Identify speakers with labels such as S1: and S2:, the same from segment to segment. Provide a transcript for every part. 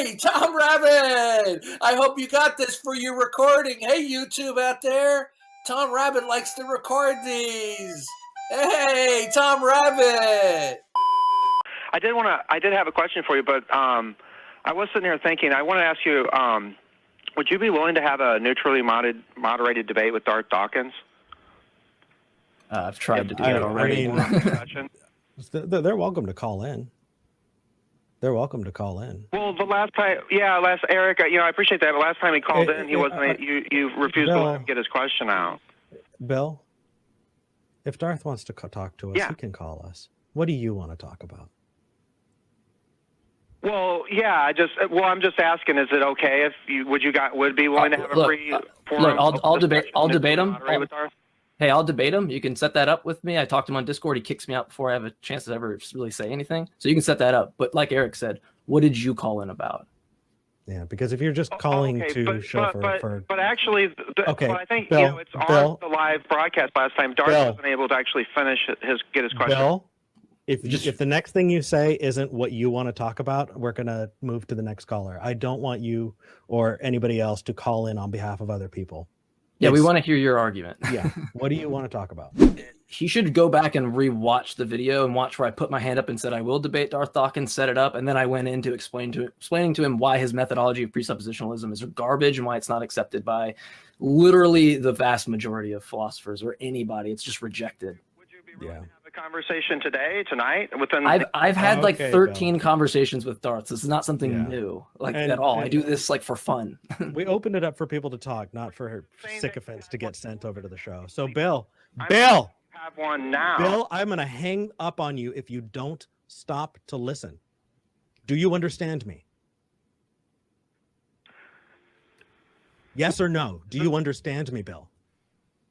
S1: Hey, Tom Rabbit! I hope you got this for your recording. Hey, YouTube out there. Tom Rabbit likes to record these. Hey, Tom Rabbit!
S2: I did have a question for you, but I was sitting here thinking, I want to ask you, would you be willing to have a neutrally moderated debate with Darth Dawkins?
S3: I've tried to do that already.
S4: They're welcome to call in. They're welcome to call in.
S2: Well, the last time, Eric, I appreciate that. The last time he called in, he wasn't. You refused to let him get his question out.
S4: Bill, if Darth wants to talk to us, he can call us. What do you want to talk about?
S2: Well, yeah, I'm just asking, is it okay if you would be willing to have a free forum?
S3: Look, I'll debate him. Hey, I'll debate him. You can set that up with me. I talked to him on Discord. He kicks me out before I have a chance to ever really say anything. So you can set that up. But like Eric said, what did you call in about?
S4: Yeah, because if you're just calling show for...
S2: But actually, I think
S4: Bill,
S2: it's on the live broadcast last time. Darth wasn't able to actually get his question.
S4: Bill, if the next thing you say isn't what you want to talk about, we're going to move to the next caller. I don't want you or anybody else to call in on behalf of other people.
S3: Yeah, we want to hear your argument.
S4: Yeah. What do you want to talk about?
S3: He should go back and re-watch the video and watch where I put my hand up and said I will debate Darth Dawkins, set it up, and then I went into explaining to him why his methodology of presuppositionalism is garbage and why it's not accepted by literally the vast majority of philosophers or anybody. It's just rejected.
S2: Would you be willing to have a conversation tonight?
S3: I've had 13 conversations with Darth. This is not something new, at all. I do this for fun.
S4: We opened it up for people to talk, not for sycophants to get sent over to the show. So Bill,
S2: have one now.
S4: Bill, I'm going to hang up on you if you don't stop to listen. Do you understand me? Yes or no? Do you understand me, Bill?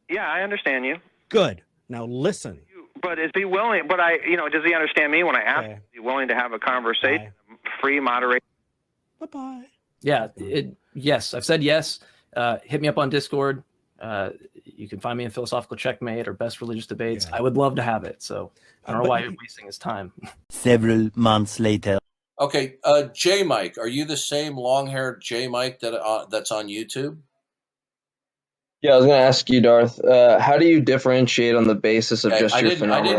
S2: Yeah, I understand you.
S4: Good. Now listen.
S2: But is he willing? But does he understand me when I ask? Is he willing to have a conversation, free moderation?
S4: Bye.
S3: Yeah. Yes, I've said yes. Hit me up on Discord. You can find me in Philosophical Checkmate or Best Religious Debates. I would love to have it. So I don't know why you're wasting his time.
S5: Several months later.
S1: Okay, JMIKE, are you the same long-haired JMIKE that's on YouTube?
S6: Yeah, I was going to ask you, Darth. How do you differentiate on the basis of your phenomenology?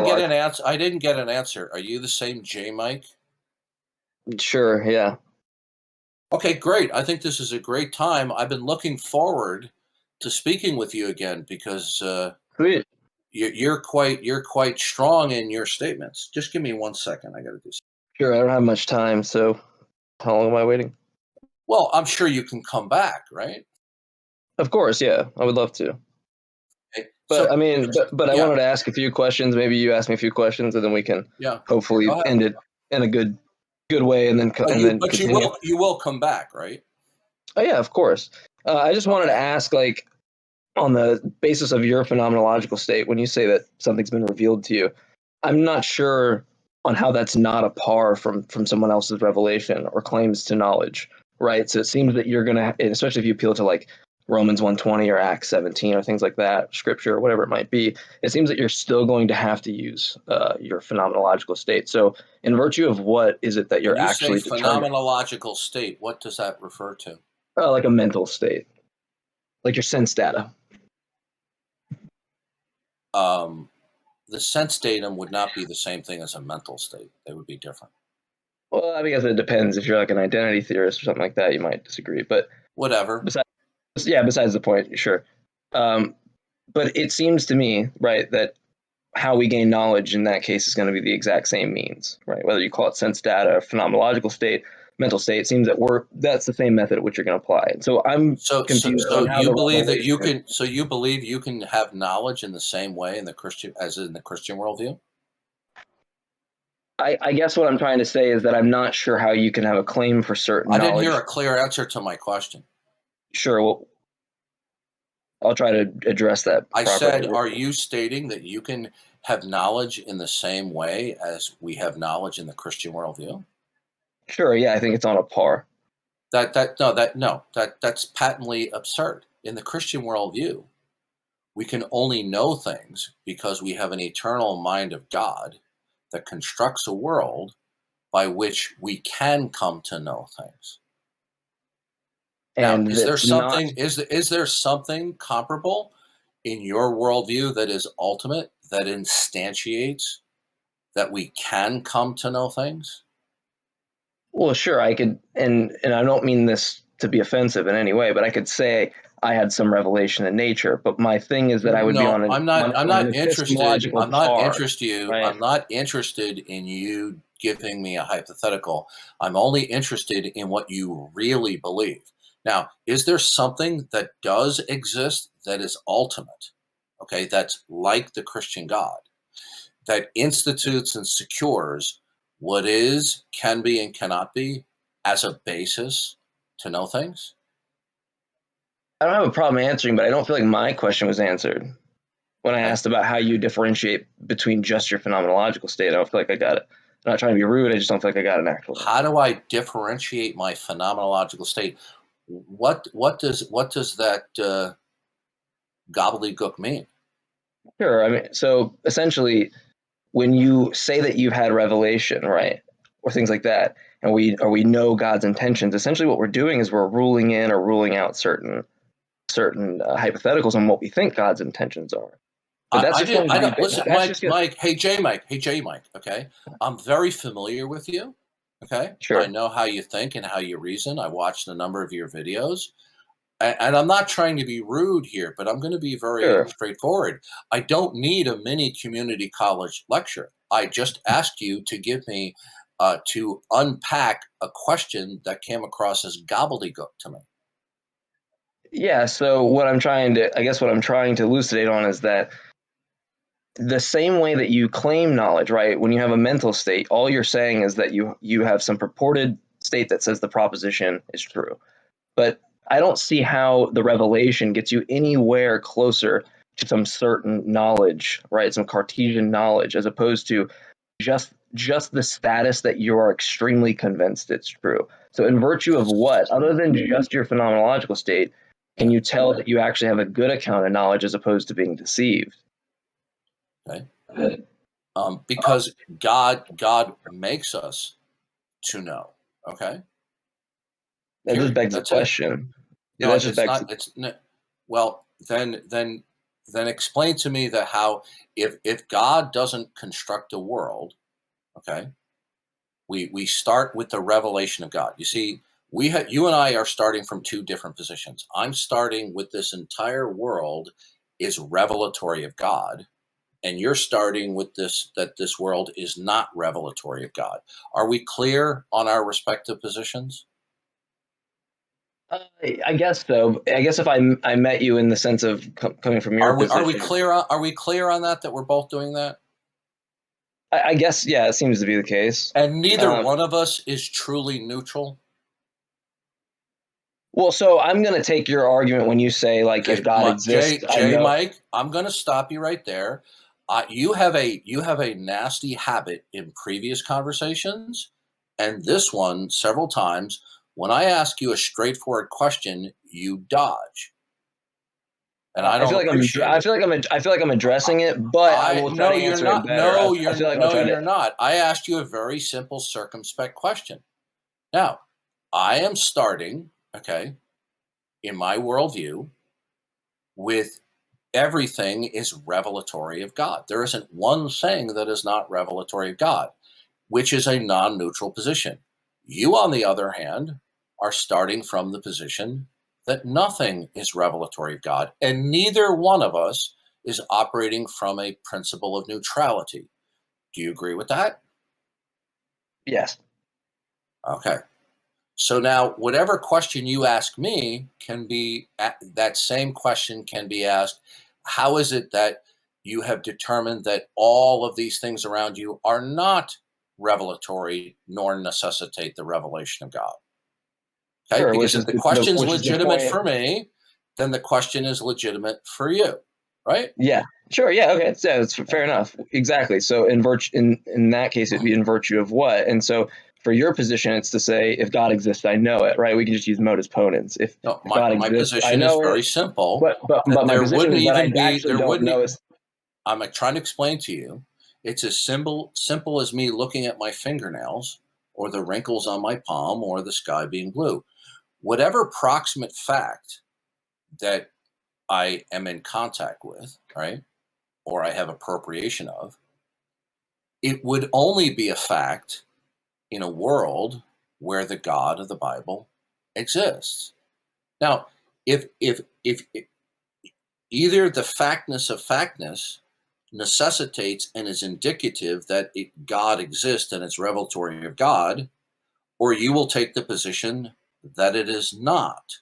S1: I didn't get an answer. Are you the same JMIKE?
S6: Sure. Yeah.
S1: Okay, great. I think this is a great time. I've been looking forward to speaking with you again because you're quite strong in your statements. Just give me 1 second. I got to do something.
S6: Sure. I don't have much time, so how long am I waiting?
S1: Well, I'm sure you can come back, right?
S6: Of course, yeah. I would love to. Okay. But I wanted to ask a few questions. Maybe you ask me a few questions, and then we can hopefully end it in a good way, and then
S1: you will come back, right?
S6: Oh yeah, of course. I just wanted to ask, on the basis of your phenomenological state, when you say that something's been revealed to you, I'm not sure on how that's not a par from someone else's revelation or claims to knowledge, right? So it seems that you're going to, especially if you appeal to Romans 1:20 or Acts 17 or things like that, scripture or whatever it might be, it seems that you're still going to have to use your phenomenological state. So in virtue of what is it that you're actually determining?
S1: Phenomenological state, what does that refer to?
S6: Like a mental state, like your sense data.
S1: The sense datum would not be the same thing as a mental state. They would be different.
S6: Well, I guess it depends. If you're an identity theorist or something like that, you might disagree. But
S1: whatever.
S6: Besides the point, sure. But it seems to me, right, that how we gain knowledge in that case is going to be the exact same means, right? Whether you call it sense data, or phenomenological state, mental state, it seems that that's the same method at which you're going to apply it. So I'm confused.
S1: So you believe that you can? So you believe you can have knowledge in the same way in the Christian worldview?
S6: I guess what I'm trying to say is that I'm not sure how you can have a claim for certain knowledge.
S1: I didn't hear a clear answer to my question.
S6: Sure. Well, I'll try to address that properly.
S1: I said, are you stating that you can have knowledge in the same way as we have knowledge in the Christian worldview?
S6: Sure. Yeah, I think it's on a par.
S1: That's patently absurd. In the Christian worldview, we can only know things because we have an eternal mind of God that constructs a world by which we can come to know things.
S6: And
S1: now, is there
S6: that's
S1: something is there something comparable in your worldview that is ultimate, that instantiates that we can come to know things?
S6: Well, sure, I could, and I don't mean this to be offensive in any way, but I could say I had some revelation in nature. But my thing is that I would be on
S1: No, I'm not. I'm
S6: on an
S1: not interested.
S6: epistemological
S1: I'm not
S6: par,
S1: interested.
S6: right?
S1: I'm not interested in you giving me a hypothetical. I'm only interested in what you really believe. Now, is there something that does exist that is ultimate? Okay, that's like the Christian God, that institutes and secures what is, can be, and cannot be as a basis to know things?
S6: I don't have a problem answering, but I don't feel like my question was answered when I
S1: Okay.
S6: asked about how you differentiate between just your phenomenological state. I don't feel like I got it. I'm not trying to be rude. I just don't feel like I got an actual answer.
S1: How do I differentiate my phenomenological state? What does that gobbledygook mean?
S6: Sure. I mean, so essentially, when you say that you've had revelation, right, or things like that, and we know God's intentions, essentially what we're doing is we're ruling in or ruling out certain hypotheticals on what we think God's intentions are. But that's
S1: I
S6: just
S1: did.
S6: going to
S1: I
S6: be
S1: don't listen,
S6: that's just gonna,
S1: Mike. Hey, JMIKE. Hey, JMIKE. Okay, I'm very familiar with you. Okay, I
S6: sure.
S1: know how you think and how you reason. I watched a number of your videos, and I'm not trying to be rude here, but I'm going to be very
S6: Sure.
S1: straightforward. I don't need a mini community college lecture. I just asked you to give me to unpack a question that came across as gobbledygook to me.
S6: Yeah, so I guess what I'm trying to elucidate on is that the same way that you claim knowledge, right? When you have a mental state, all you're saying is that you have some purported state that says the proposition is true. But I don't see how the revelation gets you anywhere closer to some certain knowledge, right? Some Cartesian knowledge, as opposed to just the status that you are extremely convinced it's true. So in virtue of what, other than just your phenomenological state, can you tell that you actually have a good account of knowledge as opposed to being deceived?
S1: Okay, because God makes us to know. Okay,
S6: That just
S1: period.
S6: begs the
S1: That's it.
S6: question. Yeah,
S1: No,
S6: that just
S1: it's
S6: begs.
S1: not. Well, then explain to me that how, if God doesn't construct a world, okay, we start with the revelation of God. You see, you and I are starting from two different positions. I'm starting with this entire world is revelatory of God, and you're starting with this, that this world is not revelatory of God. Are we clear on our respective positions?
S6: I guess so. I guess if I met you in the sense of coming from your
S1: Are we
S6: position,
S1: clear on, that we're both doing that?
S6: I guess yeah, it seems to be the case.
S1: And neither
S6: Um,
S1: one of us is truly neutral.
S6: well, so I'm going to take your argument when you say like if
S1: Okay,
S6: God exists, I know.
S1: Mike, I'm going to stop you right there. You have a nasty habit in previous conversations, and this one several times. When I ask you a straightforward question, you dodge, and I
S6: I feel
S1: don't
S6: like
S1: appreciate it.
S6: I feel like I'm addressing it, but I will try
S1: No,
S6: to
S1: you're
S6: answer it
S1: not.
S6: better. I feel like I'll
S1: No,
S6: try to.
S1: you're not. I asked you a very simple, circumspect question. Now, I am starting, okay, in my worldview, with everything is revelatory of God. There isn't one thing that is not revelatory of God, which is a non neutral position. You, on the other hand, are starting from the position that nothing is revelatory of God, and neither one of us is operating from a principle of neutrality. Do you agree with that?
S6: Yes.
S1: Okay. So now, whatever question you ask me can be, that same question can be asked. How is it that you have determined that all of these things around you are not revelatory nor necessitate the revelation of God? Okay,
S6: Sure,
S1: because if the question's
S6: which is the
S1: legitimate
S6: point.
S1: for me, then the question is legitimate for you, right?
S6: Yeah, sure. Yeah, okay. Yeah, it's fair enough. Exactly. So in that case, it'd be in virtue of what? And so for your position, it's to say if God exists, I know it, right? We can just use modus ponens.
S1: No,
S6: If God
S1: my
S6: exists, I
S1: position is
S6: know
S1: very
S6: it.
S1: simple.
S6: But
S1: That
S6: my
S1: there
S6: position
S1: wouldn't
S6: is that I
S1: even be,
S6: actually don't know.
S1: I'm trying to explain to you, it's as simple as me looking at my fingernails or the wrinkles on my palm or the sky being blue. whatever proximate fact that I am in contact with, right, or I have appropriation of, it would only be a fact in a world where the God of the Bible exists. Now, if either the factness of factness necessitates and is indicative that God exists and it's revelatory of God, or you will take the position that it is not.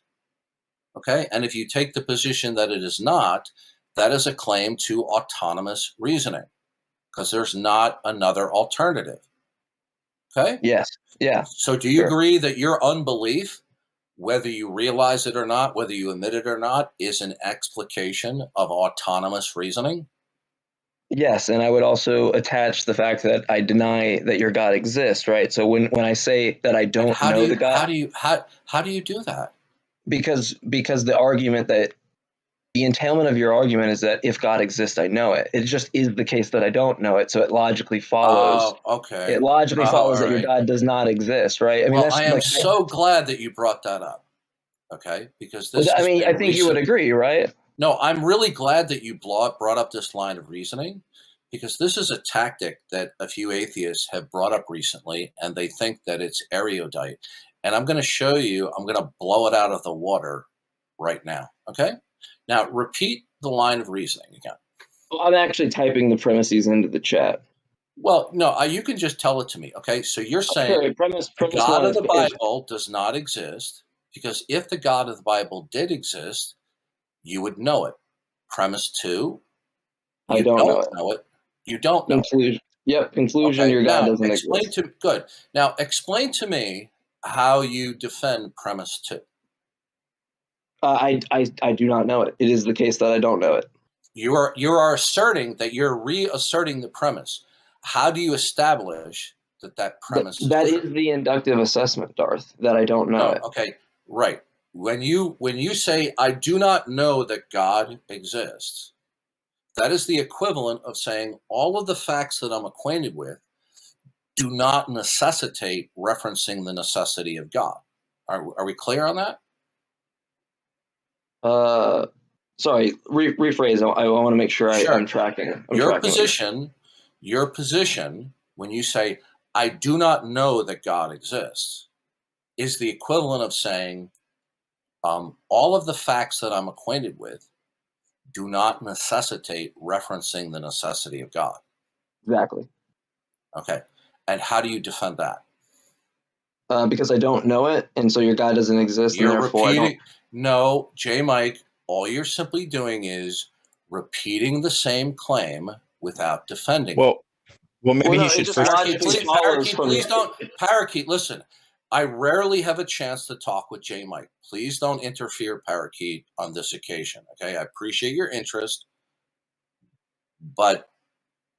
S1: Okay? And if you take the position that it is not, that is a claim to autonomous reasoning because there's not another alternative. Okay?
S6: Yes. Yeah.
S1: So do you agree that your unbelief, whether you realize it or not, whether you admit it or not, is an explication of autonomous reasoning?
S6: Yes, and I would also attach the fact that I deny that your God exists, right? So when I say that I don't know the God,
S1: how do you do that?
S6: because the argument that the entailment of your argument is that if God exists, I know it. It just is the case that I don't know it, so it logically follows.
S1: Oh, okay.
S6: It logically follows
S1: all
S6: that your
S1: right.
S6: God does not exist, right? I mean,
S1: Well,
S6: that's
S1: I am
S6: like,
S1: so glad that you brought that up. Okay, because this.
S6: I mean, I think you would agree, right?
S1: No, I'm really glad that you brought up this line of reasoning, because this is a tactic that a few atheists have brought up recently, and they think that it's erudite. And I'm going to show you, I'm going to blow it out of the water right now. Okay? Now, repeat the line of reasoning again.
S6: Well, I'm actually typing the premises into the chat.
S1: Well, no, you can just tell it to me. Okay? So you're saying the God of the Bible does not exist, because if the God of the Bible did exist, you would know it. Premise 2,
S6: I don't know it.
S1: You don't know.
S6: Conclusion. Yep. Conclusion. Okay, your God doesn't exist.
S1: Good. Now explain to me how you defend premise 2.
S6: I do not know it. It is the case that I don't know it.
S1: You are asserting that you're reasserting the premise. How do you establish that premise is true?
S6: Is the inductive assessment, Darth, that I don't know it.
S1: Okay, right. When you say I do not know that God exists, that is the equivalent of saying all of the facts that I'm acquainted with do not necessitate referencing the necessity of God. Are we clear on that?
S6: Sorry, rephrase. I want to make sure
S1: Sure.
S6: I'm tracking.
S1: Your position, when you say, I do not know that God exists, is the equivalent of saying, all of the facts that I'm acquainted with do not necessitate referencing the necessity of God.
S6: Exactly.
S1: Okay. And how do you defend that?
S6: Because I don't know it, and so your God doesn't exist,
S1: You're
S6: and therefore
S1: repeating. No, JMIKE, all you're simply doing is repeating the same claim without defending it.
S7: Well, maybe he should first.
S1: Parakeet, listen. I rarely have a chance to talk with JMIKE. Please don't interfere, Parakeet, on this occasion. Okay, I appreciate your interest, but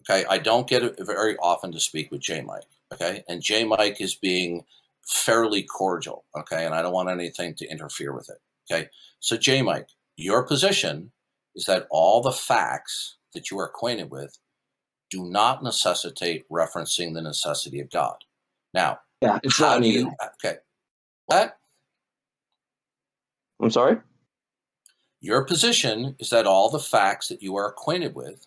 S1: okay, I don't get it very often to speak with JMIKE. Okay, and JMIKE is being fairly cordial. Okay, and I don't want anything to interfere with it. Okay, so JMIKE, your position is that all the facts that you are acquainted with do not necessitate referencing the necessity of God. Now,
S6: yeah, it's not needed.
S1: Okay, what?
S6: I'm sorry?
S1: Your position is that all the facts that you are acquainted with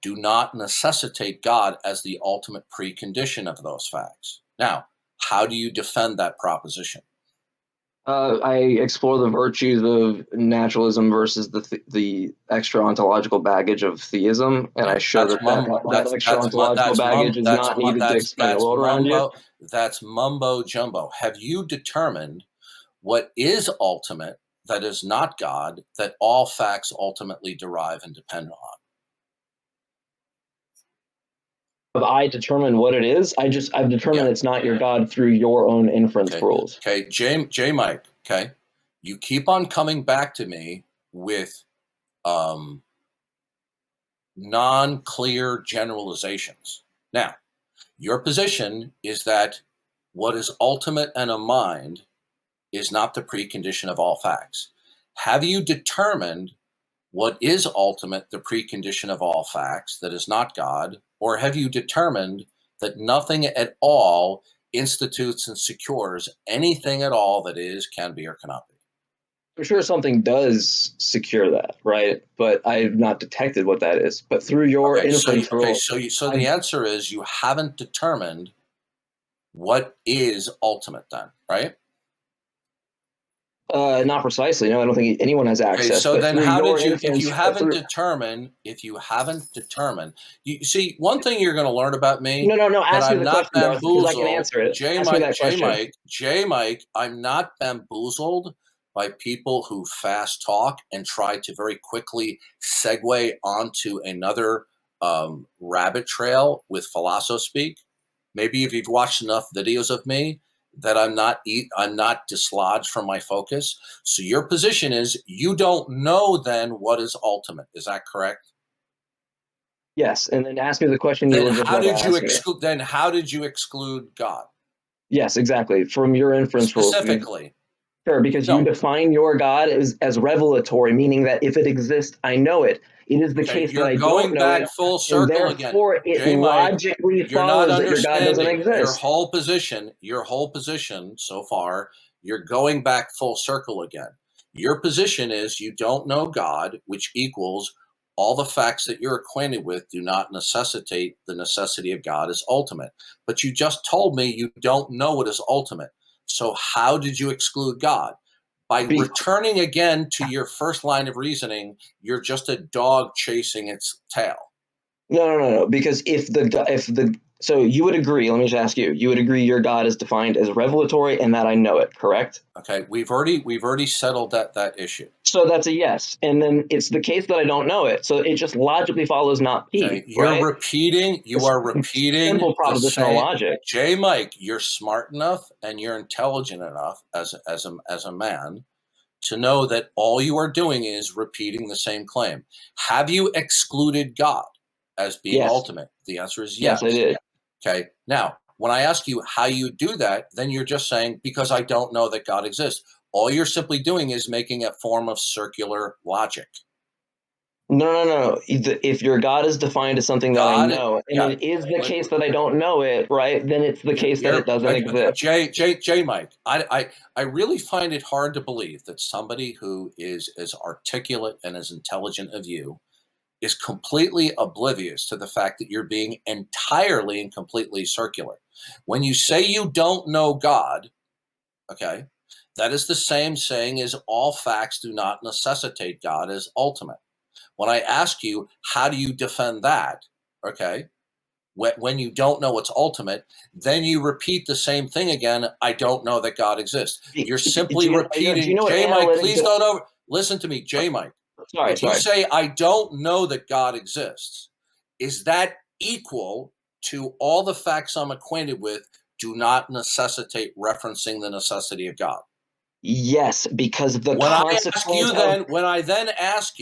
S1: do not necessitate God as the ultimate precondition of those facts. Now, how do you defend that proposition?
S6: I explore the virtues of naturalism versus the extra ontological baggage of theism, and I show that extra ontological baggage is not needed to explain the world around you.
S1: That's mumbo jumbo. Have you determined what is ultimate, that is not God, that all facts ultimately derive and depend on?
S6: Have I determined what it is? I've determined it's not your God through your own inference rules.
S1: Okay, JMIKE, okay, you keep on coming back to me with non-clear generalizations. Now, your position is that what is ultimate and a mind is not the precondition of all facts. Have you determined what is ultimate, the precondition of all facts, that is not God, or have you determined that nothing at all institutes and secures anything at all that is, can be, or cannot be.
S6: I'm sure something does secure that, right? But I've not detected what that is. But through your inference rule,
S1: so the answer is you haven't determined what is ultimate then, right?
S6: Not precisely. No, I don't think anyone has access.
S1: Okay, so
S6: but
S1: then
S6: through
S1: how
S6: your
S1: did you,
S6: inference,
S1: if you haven't determined, you see, one thing you're going to learn about me,
S6: no, ask me
S1: I'm
S6: the
S1: not
S6: question, Darth, because I can
S1: bamboozled,
S6: answer it. Ask me that question.
S1: JMIKE, I'm not bamboozled by people who fast talk and try to very quickly segue onto another rabbit trail with philoso-speak. Maybe if you've watched enough videos of me, that I'm not dislodged from my focus. So your position is you don't know then what is ultimate. Is that correct?
S6: Yes, and then ask me the question you were just about to ask me.
S1: Then how did you exclude God?
S6: Yes, exactly. From your inference rules.
S1: Specifically.
S6: Sure, because you define your God as revelatory, meaning that if it exists, I know it. It is the case that I don't know it,
S1: full circle
S6: and therefore it logically follows that your God doesn't exist.
S1: Your whole position so far, you're going back full circle again. Your position is you don't know God, which equals all the facts that you're acquainted with do not necessitate the necessity of God as ultimate. But you just told me you don't know what is ultimate. So how did you exclude God? By returning again to your first line of reasoning, you're just a dog chasing its tail.
S6: No. Because so you would agree. Let me just ask you. You would agree your God is defined as revelatory and that I know it, correct?
S1: Okay, we've already settled that issue.
S6: So that's a yes, and then it's the case that I don't know it. So it just logically follows not P.
S1: Okay, you are repeating
S6: simple propositional logic.
S1: JMIKE, you're smart enough and you're intelligent enough as a man to know that all you are doing is repeating the same claim. Have you excluded God as being ultimate? The answer is yes.
S6: Yes, I did.
S1: Okay. Now, when I ask you how you do that, then you're just saying, because I don't know that God exists. All you're simply doing is making a form of circular logic.
S6: No. If your God is defined as something that I know, and it is the case that I don't know it, right? Then it's the case that it doesn't exist.
S1: JMIKE, I really find it hard to believe that somebody who is as articulate and as intelligent as you is completely oblivious to the fact that you're being entirely and completely circular. When you say you don't know God, okay, that is the same saying as all facts do not necessitate God as ultimate. When I ask you, how do you defend that? Okay, when you don't know what's ultimate, then you repeat the same thing again. I don't know that God exists. You're simply repeating. JMIKE, please don't listen to me, JMIKE.
S6: Sorry.
S1: You say I don't know that God exists. Is that equal to all the facts I'm acquainted with do not necessitate referencing the necessity of God?
S6: Yes, because the
S1: when I then ask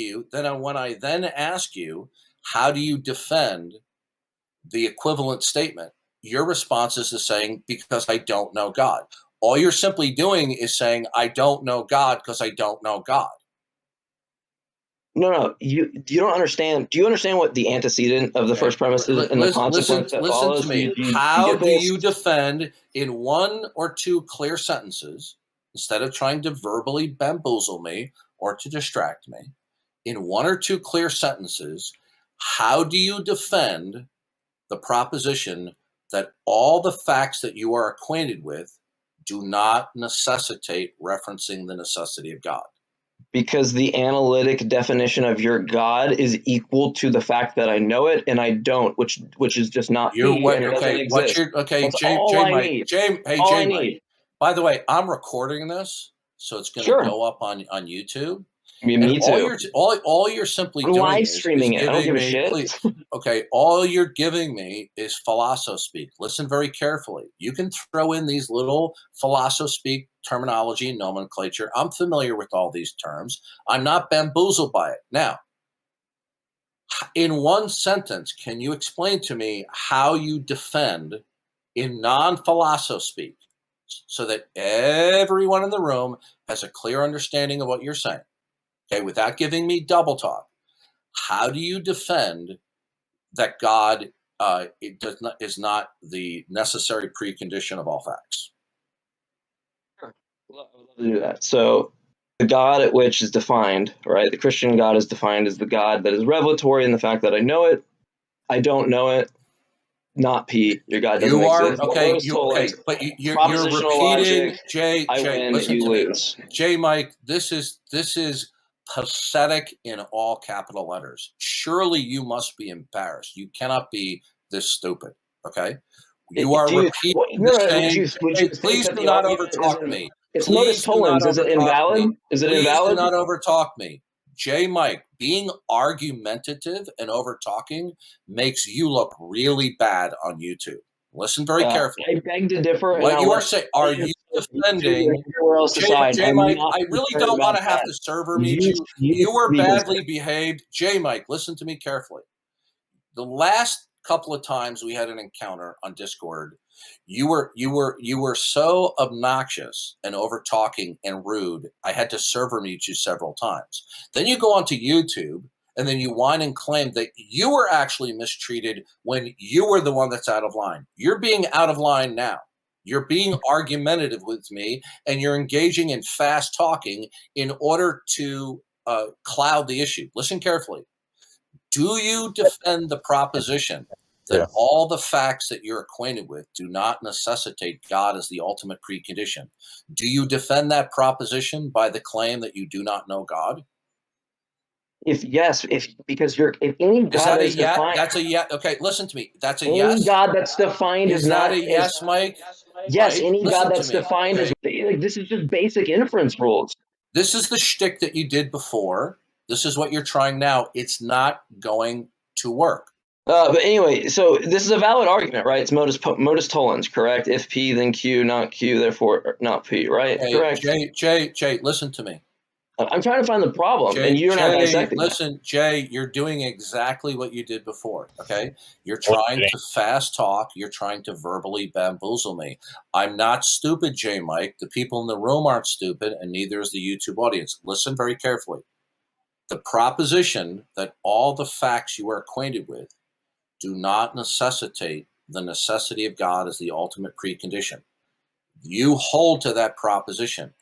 S1: you, how do you defend the equivalent statement? Your response is saying, because I don't know God. All you're simply doing is saying, I don't know God because I don't know God.
S6: No, you don't understand. Do you understand what the antecedent of the first premise is and the consequence that follows?
S1: Listen to me. How do you defend in one or two clear sentences, instead of trying to verbally bamboozle me or to distract me, in one or two clear sentences, how do you defend the proposition that all the facts that you are acquainted with do not necessitate referencing the necessity of God?
S6: Because the analytic definition of your God is equal to the fact that I know it and I don't, which is just not P, and it doesn't exist.
S1: JMIKE. By the way, I'm recording this, so it's going to go up on YouTube.
S6: Me too.
S1: All you're simply doing
S6: live
S1: is
S6: streaming it. I don't give a shit.
S1: All you're giving me is philoso-speak. Listen very carefully. You can throw in these little philoso-speak terminology and nomenclature. I'm familiar with all these terms. I'm not bamboozled by it. Now, in one sentence, can you explain to me how you defend in non-philoso-speak so that everyone in the room has a clear understanding of what you're saying? Okay, without giving me double talk, how do you defend that God it is not the necessary precondition of all facts.
S6: Sure. I would love to do that. So the God at which is defined, right? The Christian God is defined as the God that is revelatory in the fact that I know it, I don't know it, not P. Your God doesn't exist.
S1: Okay.
S6: Okay,
S1: But you're
S6: propositional
S1: repeating,
S6: logic.
S1: Jay.
S6: I win,
S1: Listen
S6: you
S1: to me,
S6: lose.
S1: JMIKE. This is pathetic in all capital letters. Surely you must be embarrassed. You cannot be this stupid. Okay. You are repeating the same. Please do not overtalk me.
S6: It's
S1: Please
S6: modus tollens. Is it invalid? Is it invalid?
S1: Please do not overtalk me. JMIKE, being argumentative and overtalking makes you look really bad on YouTube. Listen very carefully.
S6: I beg to differ.
S1: What you are saying, are you defending JMIKE? I really don't want to have to server mute you. You were badly behaved. JMIKE, listen to me carefully. The last couple of times we had an encounter on Discord, you were so obnoxious and over talking and rude. I had to server mute you several times. Then you go onto YouTube and then you whine and claim that you were actually mistreated when you were the one that's out of line. You're being out of line now. You're being argumentative with me and you're engaging in fast talking in order to cloud the issue. Listen carefully. Do you defend the proposition that all the facts that you're acquainted with do not necessitate God as the ultimate precondition? Do you defend that proposition by the claim that you do not know God?
S6: Because if any God
S1: is that
S6: is defined,
S1: that's a yes. Okay, listen to me. That's a
S6: any
S1: yes.
S6: God that's defined
S1: is
S6: not
S1: that a yes, Mike?
S6: Yes,
S1: Mike,
S6: any God that's
S1: to me.
S6: defined as this is just basic inference rules.
S1: This is the shtick that you did before. This is what you're trying now. It's not going to work.
S6: But anyway, so this is a valid argument, right? It's modus tollens, correct? If P, then Q, not Q, therefore not P, right?
S1: Okay,
S6: correct.
S1: Jay, listen to me.
S6: I'm trying to find the problem, and you're not dissecting.
S1: Listen, Jay, you're doing exactly what you did before, okay? You're trying to fast talk. You're trying to verbally bamboozle me. I'm not stupid, JMIKE. The people in the room aren't stupid, and neither is the YouTube audience. Listen very carefully. The proposition that all the facts you are acquainted with do not necessitate the necessity of God as the ultimate precondition. You hold to that proposition.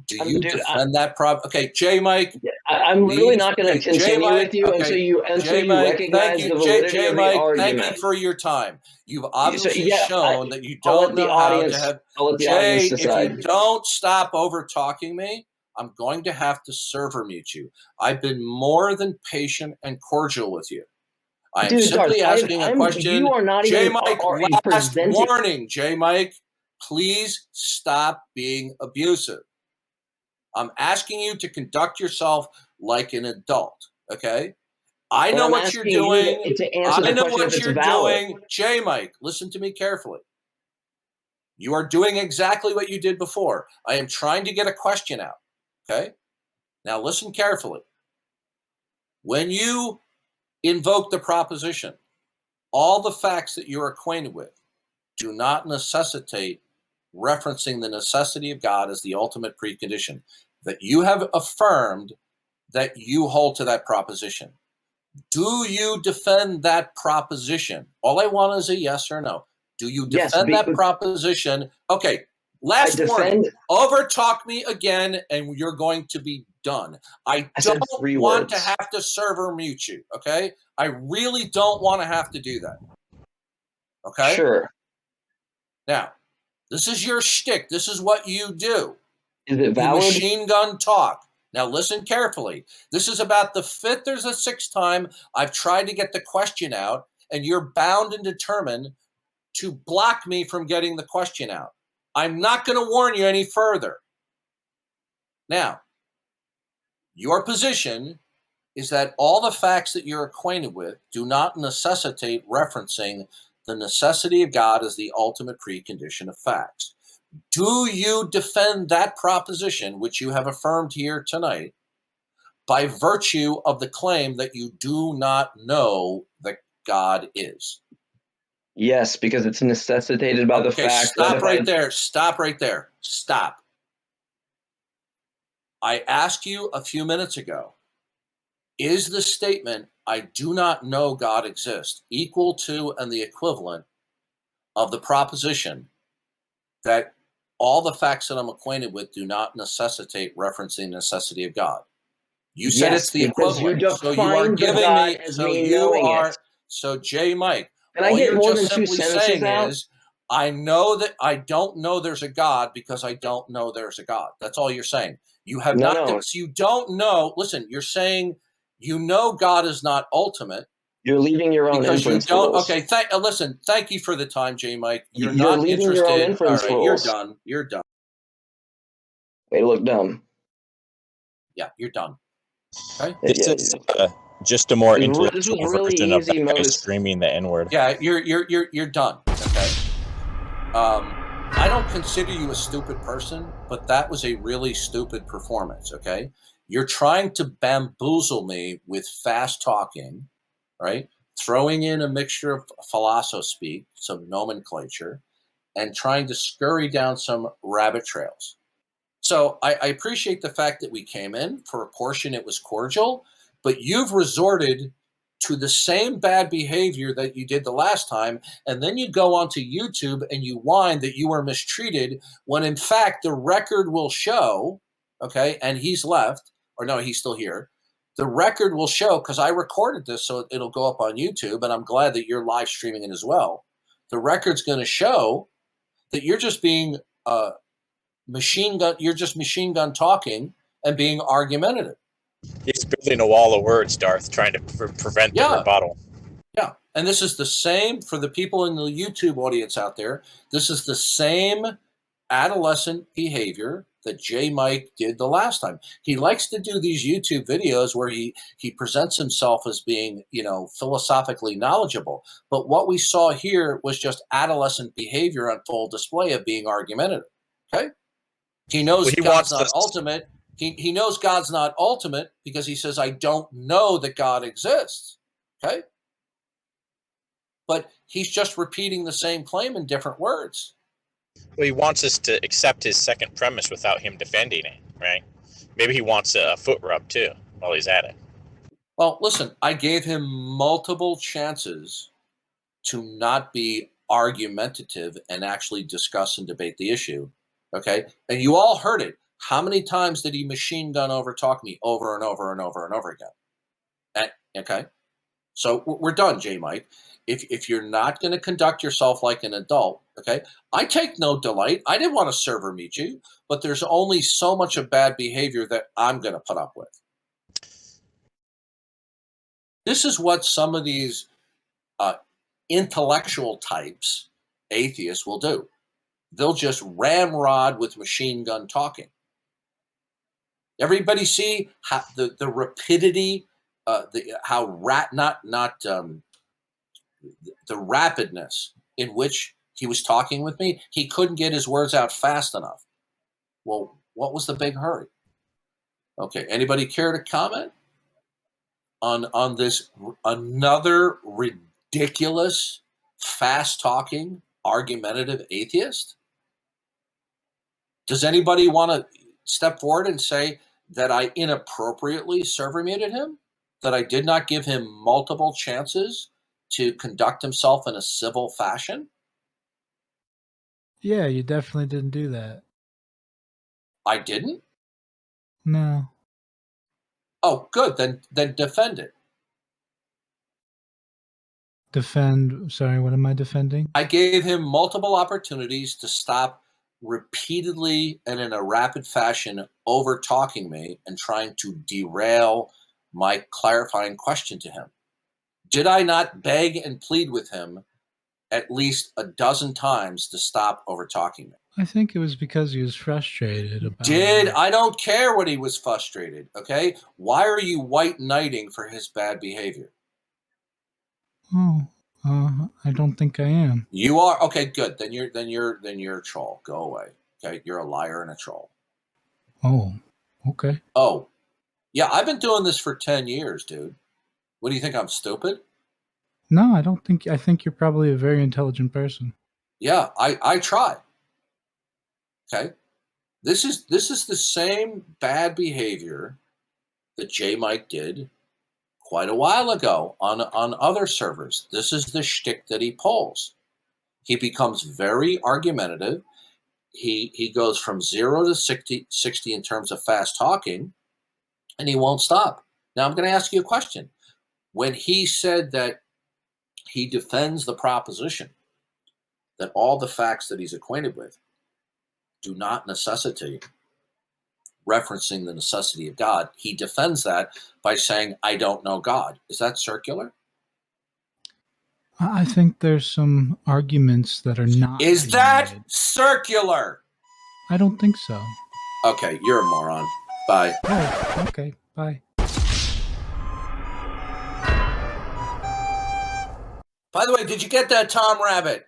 S1: Do you defend that Okay, JMIKE.
S6: I'm really not going to continue with you until you recognize the validity of the argument.
S1: Thank you for your time. You've obviously shown that you don't know how to have. Jay, if you don't stop over talking me, I'm going to have to server mute you. I've been more than patient and cordial with you. I am simply asking a question.
S6: You are not
S1: JMIKE, last warning, JMIKE, please stop being abusive. I'm asking you to conduct yourself like an adult, okay? I know what you're doing. I know what you're doing. JMIKE, listen to me carefully. You are doing exactly what you did before. I am trying to get a question out, okay? Now listen carefully. When you invoke the proposition, all the facts that you're acquainted with do not necessitate referencing the necessity of God as the ultimate precondition, that you have affirmed that you hold to that proposition. Do you defend that proposition? All I want is a yes or no. Do you defend that proposition? Okay, last warning. Overtalk me again and you're going to be done. I don't want to have to server mute you, okay? I really don't want to have to do that. Okay?
S6: Sure.
S1: Now, this is your shtick. This is what you do.
S6: Is it valid?
S1: You machine gun talk. Now listen carefully. This is about the fifth or the sixth time I've tried to get the question out, and you're bound and determined to block me from getting the question out. I'm not going to warn you any further. Now, your position is that all the facts that you're acquainted with do not necessitate referencing the necessity of God as the ultimate precondition of facts. Do you defend that proposition, which you have affirmed here tonight, by virtue of the claim that you do not know that God is?
S6: Yes, because it's necessitated by the fact.
S1: Stop right there. Stop right there. Stop. I asked you a few minutes ago, is the statement I do not know God exists, equal to and the equivalent of the proposition that all the facts that I'm acquainted with do not necessitate referencing the necessity of God. You said
S6: Yes,
S1: it's the
S6: because you
S1: equivalent. So you are
S6: defined the
S1: giving
S6: God
S1: me,
S6: as
S1: so
S6: me
S1: you
S6: knowing
S1: are,
S6: it.
S1: so JMIKE,
S6: Can I
S1: all
S6: get
S1: you're
S6: more
S1: just
S6: than two
S1: simply
S6: sentences
S1: saying
S6: out?
S1: is, I know that I don't know there's a God because I don't know there's a God. That's all you're saying. You have
S6: No,
S1: not,
S6: no.
S1: so you don't know, listen, you're saying you know God is not ultimate.
S6: You're leaving your own
S1: Because you
S6: inference
S1: don't.
S6: for this.
S1: Okay, listen. Thank you for the time, JMIKE. You're
S6: You're
S1: not
S6: leaving
S1: interested.
S6: your own inference
S1: All right, you're
S6: rules.
S1: done. You're done.
S6: Way to look dumb.
S1: Yeah, you're done. Okay.
S7: This is just a more
S6: This was
S7: intellectual
S6: really
S7: version of
S6: easy
S7: that guy
S6: modus.
S7: screaming the N-word.
S1: Yeah, you're done. Okay. I don't consider you a stupid person, but that was a really stupid performance. Okay. You're trying to bamboozle me with fast talking, right? Throwing in a mixture of philosophy speak, some nomenclature, and trying to scurry down some rabbit trails. So I appreciate the fact that we came in. For a portion, it was cordial, but you've resorted to the same bad behavior that you did the last time. And then you go onto YouTube and you whine that you were mistreated when in fact the record will show, okay, and he's left, or no, he's still here. The record will show, because I recorded this so it'll go up on YouTube, and I'm glad that you're live streaming it as well. The record's going to show that you're just being you're just machine gun talking and being argumentative.
S7: He's building a wall of words, Darth, trying to prevent the rebuttal.
S1: Yeah, and this is the same for the people in the YouTube audience out there. This is the same adolescent behavior that JMIKE did the last time. He likes to do these YouTube videos where he presents himself as being, philosophically knowledgeable. But what we saw here was just adolescent behavior on full display of being argumentative. Okay? He knows God's not ultimate. He knows God's not ultimate because he says, I don't know that God exists. Okay? But he's just repeating the same claim in different words.
S7: Well, he wants us to accept his second premise without him defending it, right? Maybe he wants a foot rub too while he's at it.
S1: Well, listen, I gave him multiple chances to not be argumentative and actually discuss and debate the issue. Okay? And you all heard it. How many times did he machine gun over talk me over and over and over and over again? Okay? So we're done, JMIKE. If you're not going to conduct yourself like an adult, okay, I take no delight. I didn't want to server meet you, but there's only so much of bad behavior that I'm going to put up with. This is what some of these intellectual types, atheists, will do. They'll just ramrod with machine gun talking. Everybody see how the rapidity, the rapidness in which he was talking with me. He couldn't get his words out fast enough. Well, what was the big hurry? Okay, anybody care to comment on this another ridiculous, fast-talking, argumentative atheist? Does anybody want to step forward and say that I inappropriately server muted him? That I did not give him multiple chances to conduct himself in a civil fashion?
S8: Yeah, you definitely didn't do that.
S1: I didn't?
S8: No.
S1: Oh, good. Then defend it.
S8: Sorry, what am I defending?
S1: I gave him multiple opportunities to stop repeatedly and in a rapid fashion over talking me and trying to derail my clarifying question to him. Did I not beg and plead with him at least a dozen times to stop over talking me?
S8: I think it was because he was frustrated about
S1: I don't care what he was frustrated, okay? Why are you white knighting for his bad behavior?
S8: Oh, I don't think I am.
S1: You are? Okay, good. Then you're a troll. Go away. Okay, you're a liar and a troll.
S8: Oh, okay.
S1: Oh, yeah, I've been doing this for 10 years, dude. What do you think, I'm stupid?
S8: No, I don't think. I think you're probably a very intelligent person.
S1: Yeah, I try. Okay, this is the same bad behavior that JMIKE did quite a while ago on other servers. This is the shtick that he pulls. He becomes very argumentative. He goes from 0 to 60 in terms of fast talking, and he won't stop. Now, I'm going to ask you a question. When he said that he defends the proposition that all the facts that he's acquainted with do not necessitate referencing the necessity of God, he defends that by saying, I don't know God. Is that circular?
S8: I think there's some arguments that are not.
S1: Is that
S8: made.
S1: circular?
S8: I don't think so.
S1: Okay, you're a moron. Bye.
S8: Oh, okay. Bye.
S1: By the way, did you get that, Tom Rabbit?